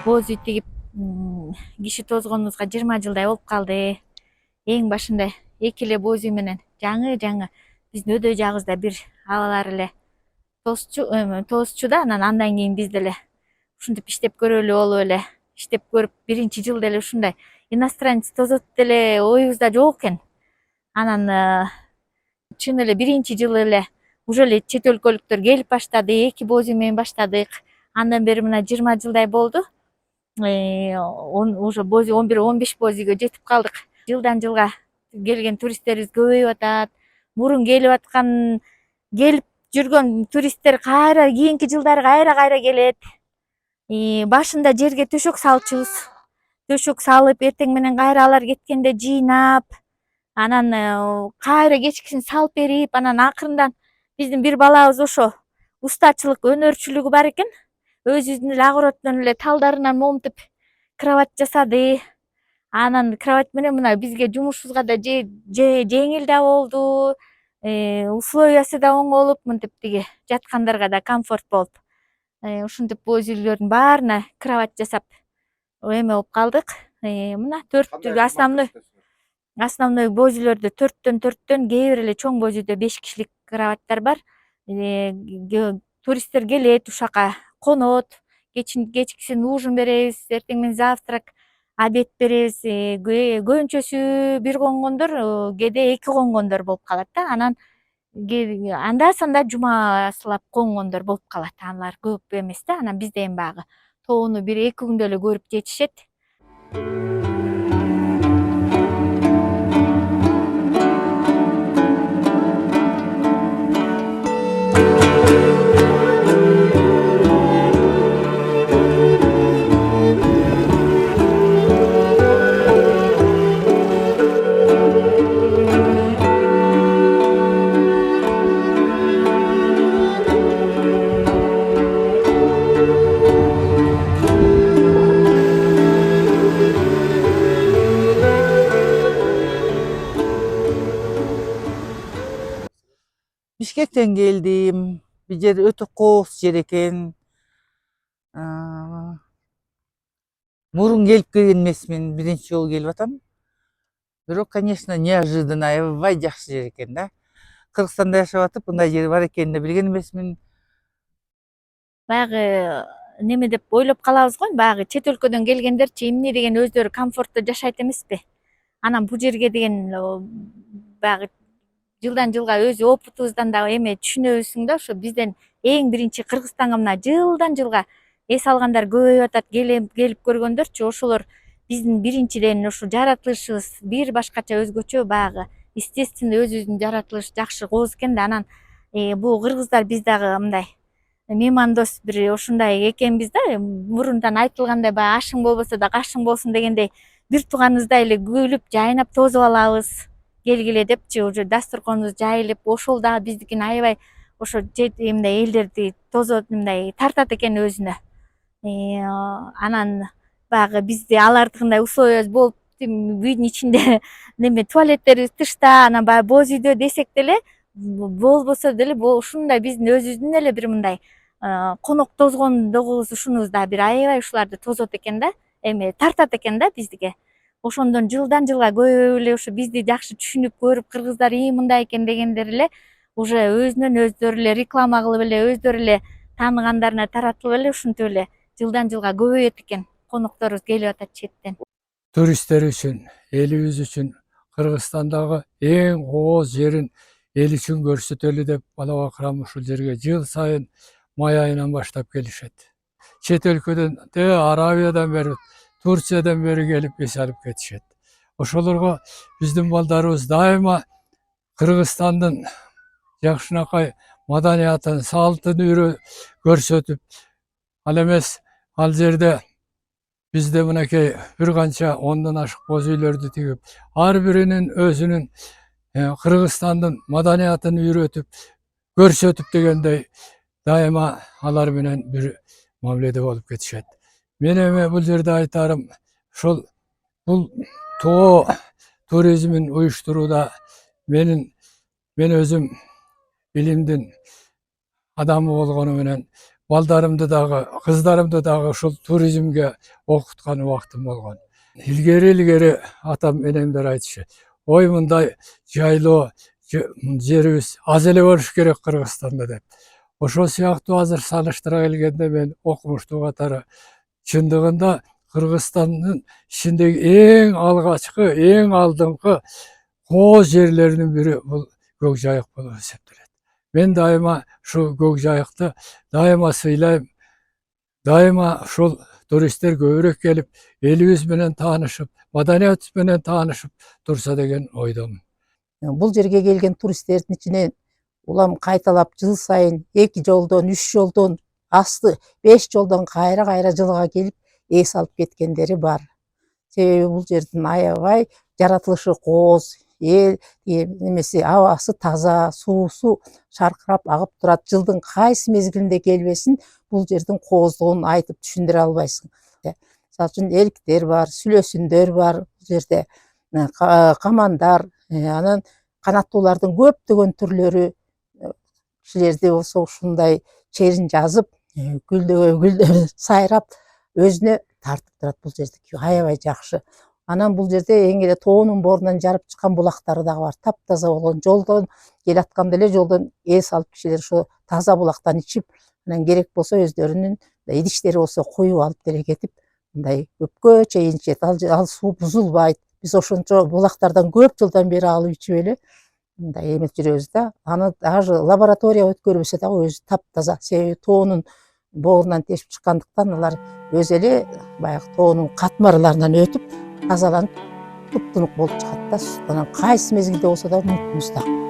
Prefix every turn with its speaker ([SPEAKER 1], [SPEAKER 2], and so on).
[SPEAKER 1] боз үй тигип киши тозгонубузга 20 жылдай болуп калды. Эң башында эки эле боз үй менен жаңы биздин өйдө жагыбызда бир алар эле тосчу да, андан кийин биз деле ушинтип иштеп көрөлү болуп эле иштеп көрүп, биринчи жылда эле ушундай иностранец тозот деле оюбузда жок экен. Анан чын эле биринчи жылы эле уже эле чет өлкөлүктөр келип баштады, эки боз үй менен баштадык. Андан бери мына 20 жылдай болду. Уже 11-15 боз үйгө жетип калдык. Жылдан жылга келген туристтерибиз көбөйүп атат. Мурун келип жүргөн туристтер кийинки жылдары кайра келет. Башында жерге төшөк салчубуз. Төшөк салып, эртең менен кайра алар кеткенде жыйнап, анан кайра кечкисин салып берип, анан акырындан биздин бир балабыз ошо устачылык, өнөрчүлүгү бар экен. Өзүбүздүн эле огороддон эле талдарынан момунтип кровать жасады. Анан кровать менен мына бизге жумушубузга да жеңил да болду, условиясы да оңолуп, мынтип тиги жаткандарга да комфорт болуп. Ушинтип боз үйлөрдүн баарына кровать жасап эме болуп калдык. Мына основной боз үйлөрдө 4төн, кээ бир эле чоң боз үйдө 5 кишилик кроваттар бар. Туристтер келет, ушака конот, кечкисин ужин беребиз, эртең менен завтрак, обед беребиз. Көбүнчөсү бир конгондор, кээде 2 конгондор болуп калат да. Анан анда санда жумасылап конгондор болуп калат. Алар көп эмес да. Анан бизде эми баягы тоону 1-2 күндө эле көрүп жетишет.
[SPEAKER 2] Бишкектен келдим. Бул жер өтө кооз жер экен. Мурун келип келген эмесмин, биринчи жолу келип атам. Бирок, конечно, неожиданно, аябай жакшы жер экен да. Кыргызстанда жашап атып, мындай жер бар экенин да билген эмесмин.
[SPEAKER 1] Баягы неме деп ойлоп калабыз го, баягы чет өлкөдөн келгендерчи эмне деген өздөрү комфортто жашайт эмеспи. Анан бул жерге деген баягы жылдан жылга өз опытыбыздан да эме түшүнөбүзсүң да, ошо бизден эң биринчи Кыргызстанга мына жылдан жылга эс алгандар көбөйүп атат, келип көргөндөрчү. Ошолор биздин биринчиден ошо жаратылышыбыз бир башкача өзгөчө, баягы естественно өзүбүздүн жаратылыш жакшы кооз экен да. Анан бул кыргыздар биз дагы мындай меймандос бир ушундай экенбиз да. Мурунтан айтылгандай баягы ашың болбосо да кашың болсун дегендей бир тууганыбыздай эле күлүп, жайнап тосуп алабыз. Келгиле депчи, уже дасторконубуз жайылып, ошол дагы биздикин аябай ошо мындай элдерди мындай тартат экен өзүнө. Анан баягы бизде алардыкындай условиябыз болуп, үйдүн ичинде неме туалеттерибиз тышта, анан баягы боз үйдө десек деле болбосо деле ушундай биздин өзүбүздүн эле бир мындай конок тозгондугубуз, ушунубуз да бир аябай ушуларды тозот экен да, эме тартат экен да биздике. Ошондон жылдан жылга көбөйүп эле ушу бизди жакшы түшүнүп көрүп, кыргыздар мындай экен дегендер эле уже өзүнөн өздөрү эле реклама кылып эле, өздөрү эле тааныгандарына таратып эле ушинтип эле жылдан жылга көбөйөт экен. Конокторубуз келип атат четтен.
[SPEAKER 3] Туристтер үчүн, элибиз үчүн Кыргызстандагы эң кооз жерин эл үчүн көрсөтөлү деп бала бакырам ушул жерге жыл сайын май айынан баштап келишет. Чет өлкөдөн, Арабиядан бери, Турциядан бери келип эс алып кетишет. Ошолорго биздин балдарыбыз дайыма Кыргызстандын жакшынакай маданиятын, салтын көрсөтүп, ал эмес ал жерде бизде мынакей бир канча 10дон ашык боз үйлөрдү тигип, ар биринин өзүнүн Кыргызстандын маданиятын үйрөтүп, көрсөтүп дегендей дайыма алар менен бир мамиледе болуп кетишет. Мен эми бул жерде айтарым, бул тоо туризмин уюштурууда мен өзүм илимдин адамы болгону менен балдарымды дагы, кыздарымды дагы ушул туризмге окуткан убактым болгон. Илгери атам энемдер айтышы, ой мындай жайлоо жерибиз аз эле болуш керек Кыргызстанда деп. Ошол сыяктуу азыр салыштыра келгенде мен окумуштуу катары чындыгында Кыргызстандын ичиндеги эң алгачкы, эң алдыңкы кооз жерлеринин бири бул Көк Жайык болуп эсептелет. Мен дайыма ушу Көк Жайыкты дайыма сыйлайм. Дайыма ушул туристтер көбүрөөк келип, элибиз менен таанышып, маданиятыбыз менен таанышып турса деген ойдомун.
[SPEAKER 4] Бул жерге келген туристтердин ичинен улам кайталап жыл сайын 2 жолдон, 3 жолдон, асты 5 жолдон кайра жылга келип эс алып кеткендери бар. Себеби бул жердин аябай жаратылышы кооз, немеси абасы таза, суусу шаркырап агып турат. Жылдын кайсы мезгилинде келбесин бул жердин кооздугун айтып түшүндүрө албайсың. Мисалы үчүн элктер бар, сүлөсүндөр бар бул жерде, камандар, анан канаттуулардын көптөгөн түрлөрү. Кишилерди болсо ушундай черин жазып, гүлдөр сайрап өзүнө тартып турат бул жердики. Аябай жакшы. Анан бул жерде эң эле тоонун борунан жарып чыккан булактары дагы бар. Таптаза болгон. Жолдон келатканда эле жолдон эс алып кишилер ошо таза булактан ичип, анан керек болсо өздөрүнүн идиштери болсо куюп алып деле кетип, мындай көпкө чейин ичет. Ал суу бузулбайт. Биз ошончо булактардан көп жылдан бери алып ичип эле мындай эметип жүрөбүз да. Аны даже лаборатория өткөрбөсө дагы өзү таптаза. Себеби тоонун боорунан тешип чыккандыктан алар өзү эле баягы тоонун катмарларынан өтүп тазаланып туп-тунук болуп чыгат да. Анан кайсы мезгилде болсо да муздак.